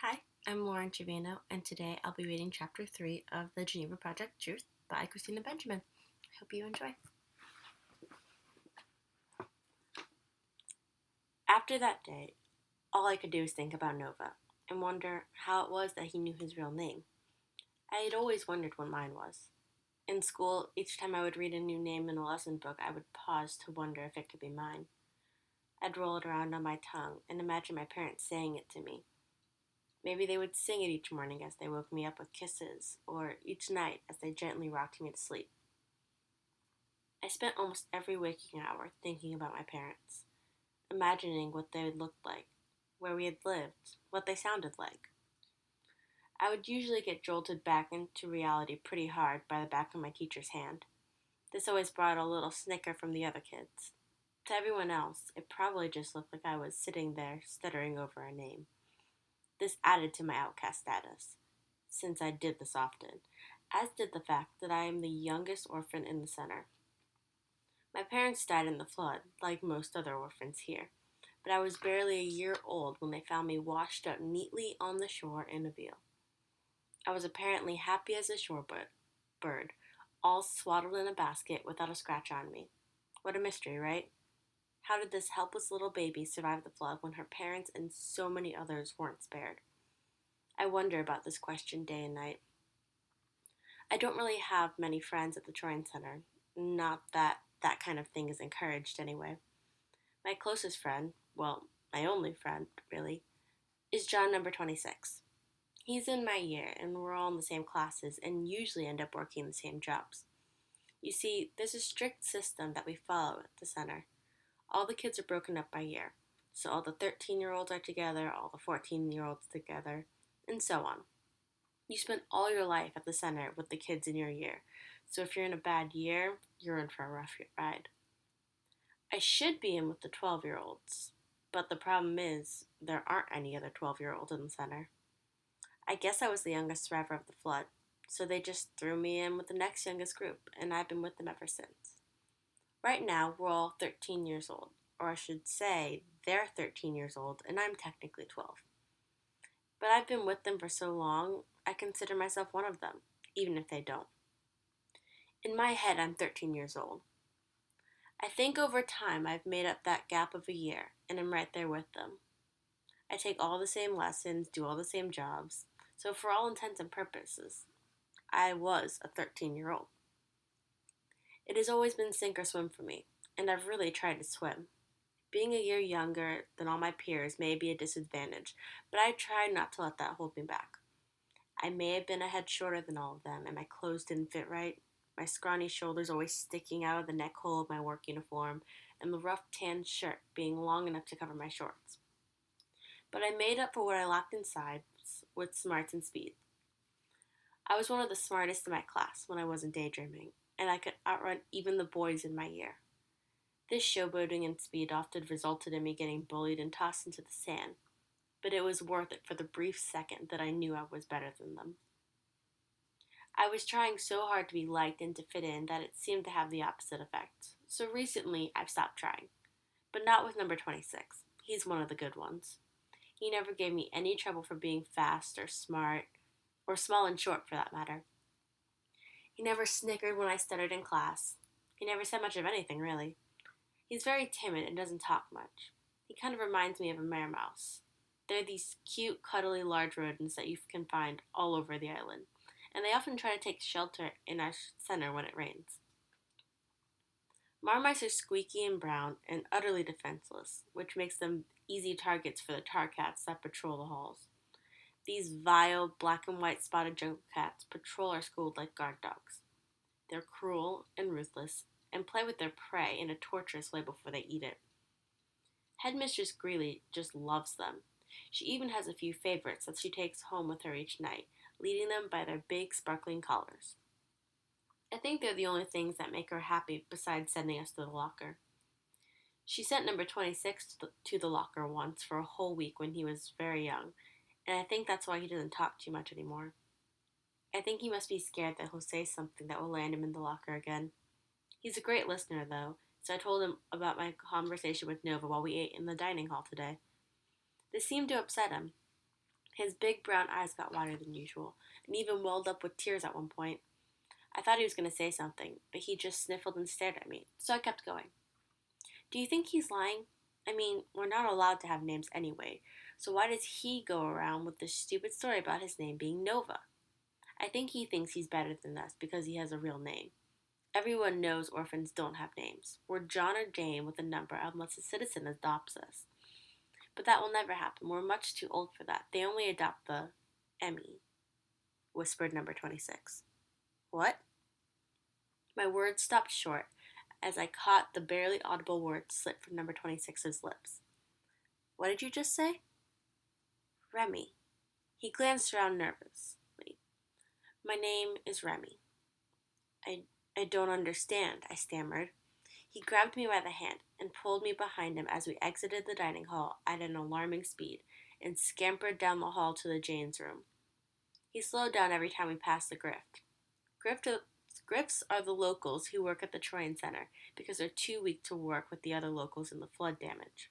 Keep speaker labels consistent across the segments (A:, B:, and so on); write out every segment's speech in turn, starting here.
A: Hi, I'm Lauren Trevino, and today I'll be reading Chapter 3 of the Geneva Project Truth by Christina Benjamin. I hope you enjoy. After that day, all I could do was think about Nova and wonder how it was that he knew his real name. I had always wondered what mine was. In school, each time I would read a new name in a lesson book, I would pause to wonder if it could be mine. I'd roll it around on my tongue and imagine my parents saying it to me. Maybe they would sing it each morning as they woke me up with kisses, or each night as they gently rocked me to sleep. I spent almost every waking hour thinking about my parents, imagining what they would look like, where we had lived, what they sounded like. I would usually get jolted back into reality pretty hard by the back of my teacher's hand. This always brought a little snicker from the other kids. To everyone else, it probably just looked like I was sitting there stuttering over a name. This added to my outcast status, since I did this often, as did the fact that I am the youngest orphan in the center. My parents died in the flood, like most other orphans here, but I was barely a year old when they found me washed up neatly on the shore in a veil. I was apparently happy as a bird, all swaddled in a basket without a scratch on me. What a mystery, right? How did this helpless little baby survive the flood when her parents and so many others weren't spared? I wonder about this question day and night. I don't really have many friends at the Troyan Center. Not that that kind of thing is encouraged anyway. My closest friend, well, my only friend, really, is John number 26. He's in my year, and we're all in the same classes and usually end up working the same jobs. You see, there's a strict system that we follow at the center. All the kids are broken up by year. So all the 13-year-olds are together, all the 14-year-olds together, and so on. You spend all your life at the center with the kids in your year. So if you're in a bad year, you're in for a rough ride. I should be in with the 12-year-olds, but the problem is there aren't any other 12-year-olds in the center. I guess I was the youngest survivor of the flood, so they just threw me in with the next youngest group, and I've been with them ever since. Right now, we're all 13 years old, or I should say, they're 13 years old, and I'm technically 12. But I've been with them for so long, I consider myself one of them, even if they don't. In my head, I'm 13 years old. I think over time I've made up that gap of a year, and I'm right there with them. I take all the same lessons, do all the same jobs, so for all intents and purposes, I was a 13-year-old. It has always been sink or swim for me, and I've really tried to swim. Being a year younger than all my peers may be a disadvantage, but I try not to let that hold me back. I may have been a head shorter than all of them, and my clothes didn't fit right, my scrawny shoulders always sticking out of the neck hole of my work uniform, and the rough tan shirt being long enough to cover my shorts. But I made up for what I lacked inside with smarts and speed. I was one of the smartest in my class when I wasn't daydreaming, and I could outrun even the boys in my year. This showboating and speed often resulted in me getting bullied and tossed into the sand, but it was worth it for the brief second that I knew I was better than them. I was trying so hard to be liked and to fit in that it seemed to have the opposite effect. So recently, I've stopped trying. But not with number 26. He's one of the good ones. He never gave me any trouble for being fast or smart, or small and short for that matter. He never snickered when I stuttered in class. He never said much of anything, really. He's very timid and doesn't talk much. He kind of reminds me of a mouse. They're these cute, cuddly, large rodents that you can find all over the island, and they often try to take shelter in our center when it rains. Marmice are squeaky and brown and utterly defenseless, which makes them easy targets for the tar cats that patrol the halls. These vile, black and white spotted jungle cats patrol our school like guard dogs. They're cruel and ruthless, and play with their prey in a torturous way before they eat it. Headmistress Greeley just loves them. She even has a few favorites that she takes home with her each night, leading them by their big, sparkling collars. I think they're the only things that make her happy besides sending us to the locker. She sent number 26 to the locker once for a whole week when he was very young, and I think that's why he doesn't talk too much anymore. I think he must be scared that he'll say something that will land him in the locker again. He's a great listener, though, so I told him about my conversation with Nova while we ate in the dining hall today. This seemed to upset him. His big brown eyes got wider than usual, and even welled up with tears at one point. I thought he was going to say something, but he just sniffled and stared at me, so I kept going. Do you think he's lying? I mean, we're not allowed to have names anyway, so why does he go around with this stupid story about his name being Nova? I think he thinks he's better than us because he has a real name. Everyone knows orphans don't have names. We're John or Jane with a number unless a citizen adopts us. But that will never happen. We're much too old for that. They only adopt the Emmy, whispered number 26. What? My words stopped short as I caught the barely audible words slip from number 26's lips. What did you just say? Remy. He glanced around nervously. My name is Remy. I don't understand, I stammered. He grabbed me by the hand and pulled me behind him as we exited the dining hall at an alarming speed and scampered down the hall to the Jane's room. He slowed down every time we passed the grift. Grifts are the locals who work at the Troyan Center because they're too weak to work with the other locals in the flood damage.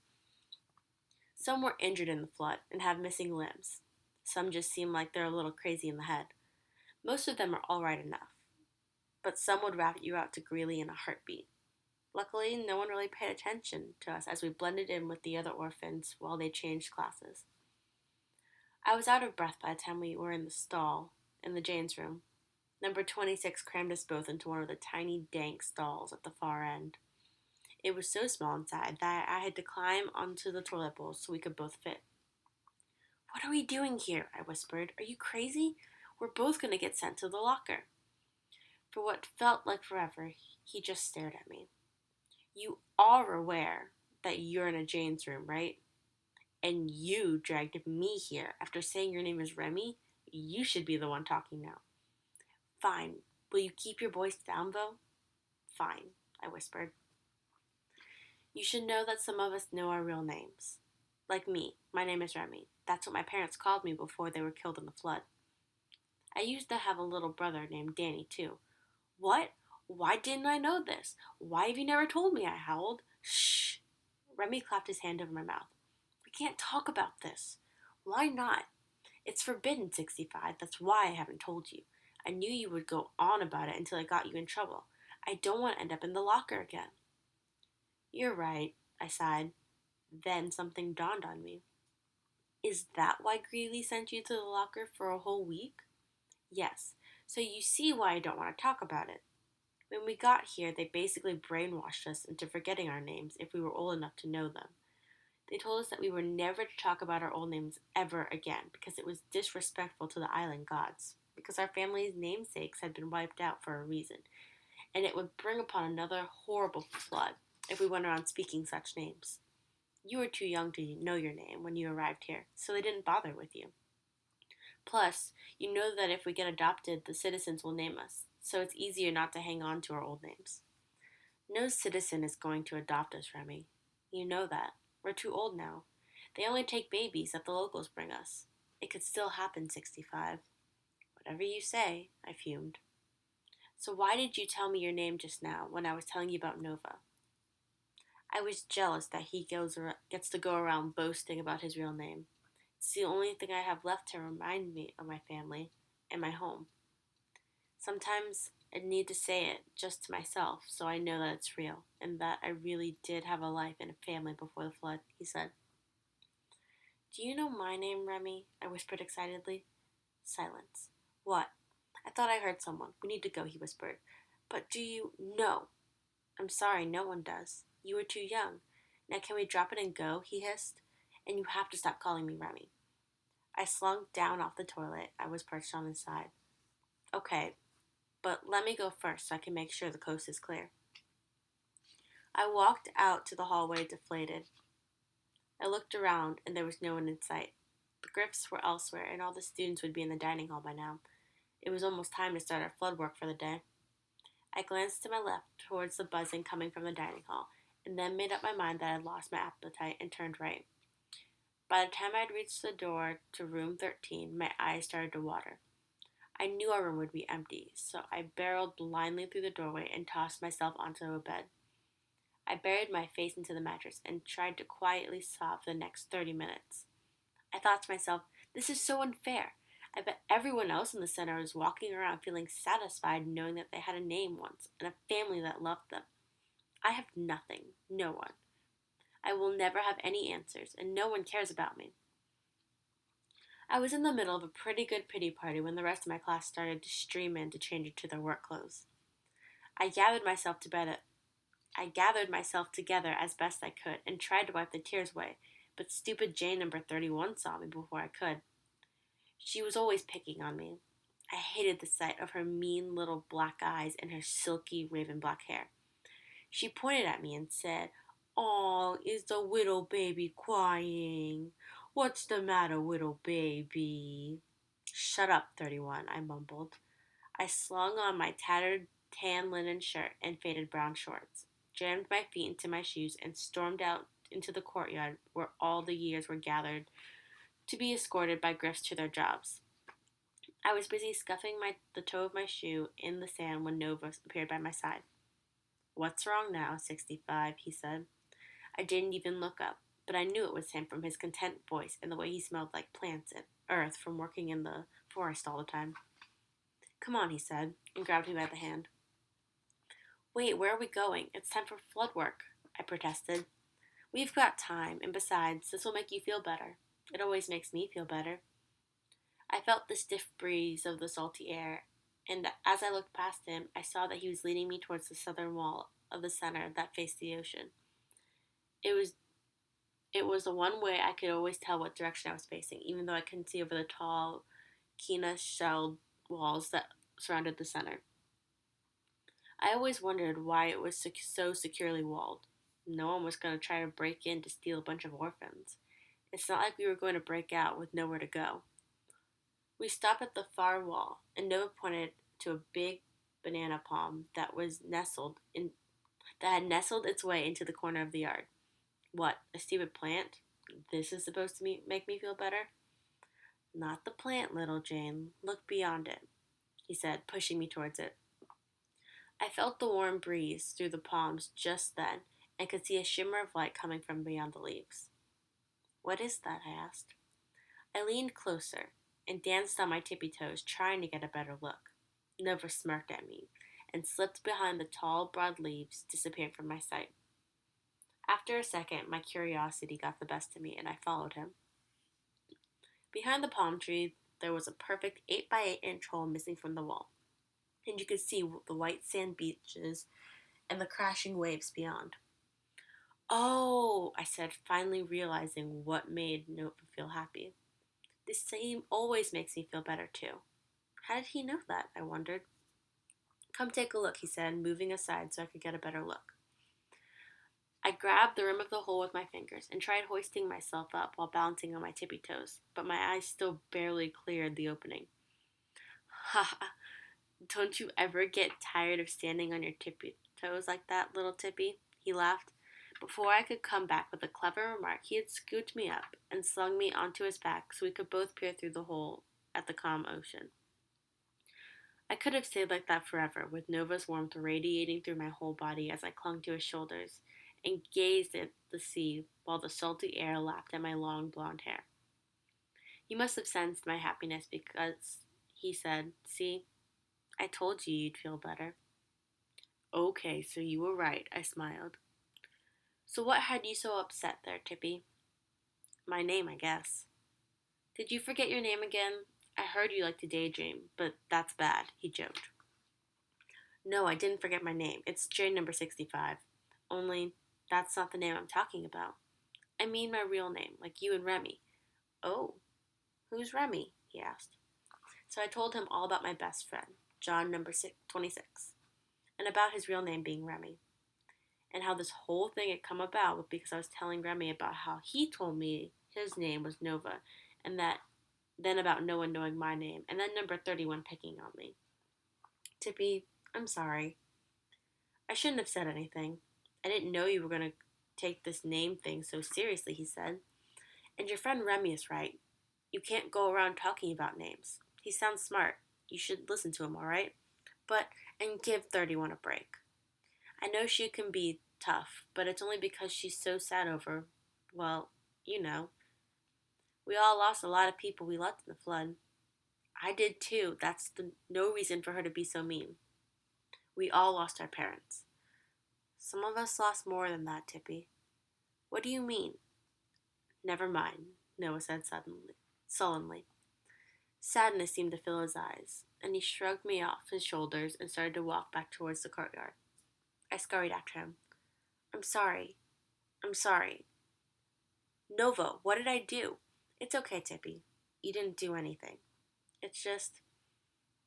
A: Some were injured in the flood and have missing limbs. Some just seem like they're a little crazy in the head. Most of them are all right enough, but some would rat you out to Greeley in a heartbeat. Luckily, no one really paid attention to us as we blended in with the other orphans while they changed classes. I was out of breath by the time we were in the stall in the Jane's room. Number 26 crammed us both into one of the tiny, dank stalls at the far end. It was so small inside that I had to climb onto the toilet bowl so we could both fit. What are we doing here? I whispered. Are you crazy? We're both going to get sent to the locker. For what felt like forever, he just stared at me. You are aware that you're in a Jane's room, right? And you dragged me here after saying your name is Remy? You should be the one talking now. Fine. Will you keep your voice down, though? Fine, I whispered. You should know that some of us know our real names. Like me, my name is Remy. That's what my parents called me before they were killed in the flood. I used to have a little brother named Danny, too. What? Why didn't I know this? Why have you never told me? I howled. Shh! Remy clapped his hand over my mouth. We can't talk about this. Why not? It's forbidden, 65. That's why I haven't told you. I knew you would go on about it until I got you in trouble. I don't want to end up in the locker again. You're right, I sighed. Then something dawned on me. Is that why Greeley sent you to the locker for a whole week? Yes. So you see why I don't want to talk about it. When we got here, they basically brainwashed us into forgetting our names if we were old enough to know them. They told us that we were never to talk about our old names ever again because it was disrespectful to the island gods, because our family's namesakes had been wiped out for a reason, and it would bring upon another horrible flood if we went around speaking such names. You were too young to know your name when you arrived here, so they didn't bother with you. Plus, you know that if we get adopted, the citizens will name us, so it's easier not to hang on to our old names. No citizen is going to adopt us, Remy. You know that. We're too old now. They only take babies that the locals bring us. It could still happen, 65. Whatever you say, I fumed. So why did you tell me your name just now when I was telling you about Nova? I was jealous that he gets to go around boasting about his real name. It's the only thing I have left to remind me of my family and my home. Sometimes I need to say it just to myself so I know that it's real and that I really did have a life and a family before the flood, he said. Do you know my name, Remy? I whispered excitedly. Silence. What? I thought I heard someone. We need to go, he whispered. But do you? No. I'm sorry, no one does. You were too young. Now can we drop it and go, he hissed. And you have to stop calling me Remy. I slunk down off the toilet. I was perched on his side. Okay, but let me go first so I can make sure the coast is clear. I walked out to the hallway deflated. I looked around and there was no one in sight. The grifts were elsewhere and all the students would be in the dining hall by now. It was almost time to start our flood work for the day. I glanced to my left towards the buzzing coming from the dining hall and then made up my mind that I had lost my appetite and turned right. By the time I had reached the door to room 13, my eyes started to water. I knew our room would be empty, so I barreled blindly through the doorway and tossed myself onto a bed. I buried my face into the mattress and tried to quietly sob for the next 30 minutes. I thought to myself, This is so unfair. I bet everyone else in the center is walking around feeling satisfied knowing that they had a name once and a family that loved them. I have nothing, no one. I will never have any answers, and no one cares about me. I was in the middle of a pretty good pity party when the rest of my class started to stream in to change into their work clothes. I gathered myself to bed I gathered myself together as best I could and tried to wipe the tears away, but stupid Jane number 31 saw me before I could. She was always picking on me. I hated the sight of her mean little black eyes and her silky raven black hair. She pointed at me and said, "Oh, is the little baby crying? What's the matter, little baby?" "Shut up, 31," I mumbled. I slung on my tattered tan linen shirt and faded brown shorts, jammed my feet into my shoes, and stormed out into the courtyard where all the years were gathered to be escorted by Griffs to their jobs. I was busy scuffing the toe of my shoe in the sand when Nova appeared by my side. "What's wrong now, 65?" he said. I didn't even look up, but I knew it was him from his content voice and the way he smelled like plants and earth from working in the forest all the time. "Come on," he said, and grabbed me by the hand. "Wait, where are we going? It's time for flood work," I protested. "We've got time, and besides, this will make you feel better. It always makes me feel better." I felt the stiff breeze of the salty air, and as I looked past him, I saw that he was leading me towards the southern wall of the center that faced the ocean. It was it was the one way I could always tell what direction I was facing, even though I couldn't see over the tall, Kina shelled walls that surrounded the center. I always wondered why it was so securely walled. No one was going to try to break in to steal a bunch of orphans. It's not like we were going to break out with nowhere to go. We stopped at the far wall, and Nova pointed to a big banana palm that had nestled its way into the corner of the yard. "What, a stupid plant? This is supposed to make me feel better?" "Not the plant, little Jane. Look beyond it," he said, pushing me towards it. I felt the warm breeze through the palms just then and could see a shimmer of light coming from beyond the leaves. "What is that?" I asked. I leaned closer and danced on my tippy toes, trying to get a better look. Nova smirked at me and slipped behind the tall, broad leaves, disappearing from my sight. After a second, my curiosity got the best of me, and I followed him. Behind the palm tree, there was a perfect 8 by 8-inch hole missing from the wall, and you could see the white sand beaches and the crashing waves beyond. "Oh," I said, finally realizing what made Nova feel happy. "This same always makes me feel better, too." How did he know that? I wondered. "Come take a look," he said, moving aside so I could get a better look. I grabbed the rim of the hole with my fingers and tried hoisting myself up while balancing on my tippy toes, but my eyes still barely cleared the opening. "Ha ha, don't you ever get tired of standing on your tippy toes like that, little Tippy?" he laughed. Before I could come back with a clever remark, he had scooped me up and slung me onto his back so we could both peer through the hole at the calm ocean. I could have stayed like that forever, with Nova's warmth radiating through my whole body as I clung to his shoulders and gazed at the sea while the salty air lapped at my long blonde hair. He must have sensed my happiness because he said, "See, I told you you'd feel better." "Okay, so you were right," I smiled. "So what had you so upset there, Tippy?" "My name, I guess." "Did you forget your name again? I heard you like to daydream, but that's bad," he joked. "No, I didn't forget my name. It's J number 65. Only, that's not the name I'm talking about. I mean my real name, like you and Remy." "Oh, who's Remy?" he asked. So I told him all about my best friend, John number 26, and about his real name being Remy, and how this whole thing had come about because I was telling Remy about how he told me his name was Nova, and then about no one knowing my name, and then number 31 picking on me. "Tippy, I'm sorry. I shouldn't have said anything. I didn't know you were going to take this name thing so seriously," he said. "And your friend Remy is right. You can't go around talking about names. He sounds smart. You should listen to him, all right? And give 31 a break. I know she can be tough, but it's only because she's so sad over, well, you know." We all lost a lot of people we loved in the flood. I did too. No reason for her to be so mean. We all lost our parents. Some of us lost more than that, Tippy. What do you mean? Never mind, Noah said sullenly. Sadness seemed to fill his eyes, and he shrugged me off his shoulders and started to walk back towards the courtyard. I scurried after him. I'm sorry. I'm sorry. Nova, what did I do? It's okay, Tippy. You didn't do anything. It's just,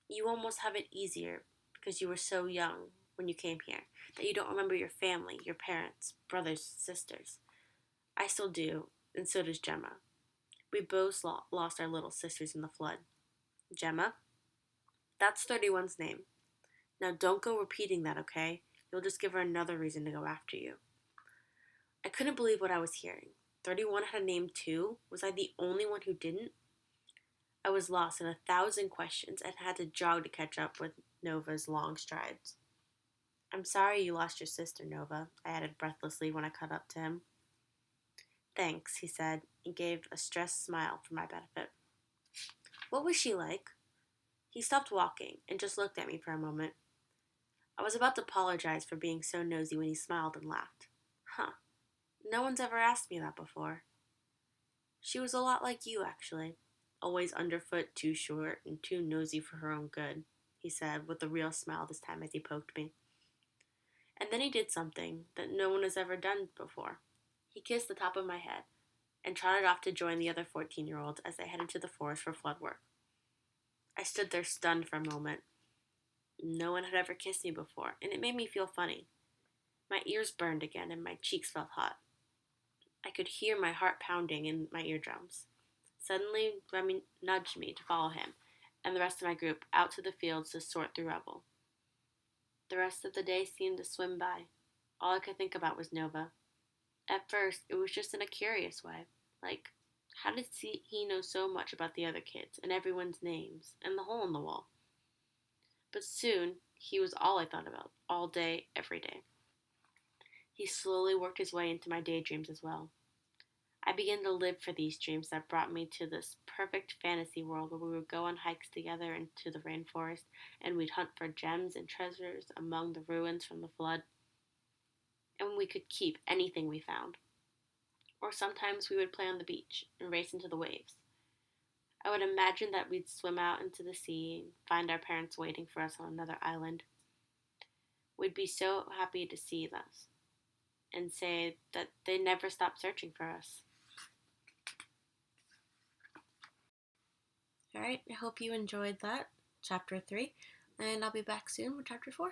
A: you almost have it easier because you were so young when you came here that you don't remember your family, your parents, brothers, sisters. I still do, and so does Gemma. We both lost our little sisters in the flood. Gemma? That's 31's name. Now don't go repeating that, okay? You'll just give her another reason to go after you. I couldn't believe what I was hearing. 31 had a name too? Was I the only one who didn't? I was lost in 1,000 questions and had to jog to catch up with Nova's long strides. I'm sorry you lost your sister, Nova, I added breathlessly when I caught up to him. Thanks, he said, and gave a stressed smile for my benefit. What was she like? He stopped walking and just looked at me for a moment. I was about to apologize for being so nosy when he smiled and laughed. Huh, no one's ever asked me that before. She was a lot like you, actually. Always underfoot, too short, and too nosy for her own good, he said with a real smile this time as he poked me. And then he did something that no one has ever done before. He kissed the top of my head and trotted off to join the other 14-year-olds as they headed to the forest for flood work. I stood there stunned for a moment. No one had ever kissed me before, and it made me feel funny. My ears burned again and my cheeks felt hot. I could hear my heart pounding in my eardrums. Suddenly, Remy nudged me to follow him and the rest of my group out to the fields to sort through rubble. The rest of the day seemed to swim by. All I could think about was Nova. At first, it was just in a curious way. Like, how did he know so much about the other kids and everyone's names and the hole in the wall? But soon, he was all I thought about, all day, every day. He slowly worked his way into my daydreams as well. I began to live for these dreams that brought me to this perfect fantasy world where we would go on hikes together into the rainforest and we'd hunt for gems and treasures among the ruins from the flood. And we could keep anything we found. Or sometimes we would play on the beach and race into the waves. I would imagine that we'd swim out into the sea and find our parents waiting for us on another island. We'd be so happy to see us and say that they never stopped searching for us. Alright, I hope you enjoyed that, chapter 3, and I'll be back soon with chapter 4.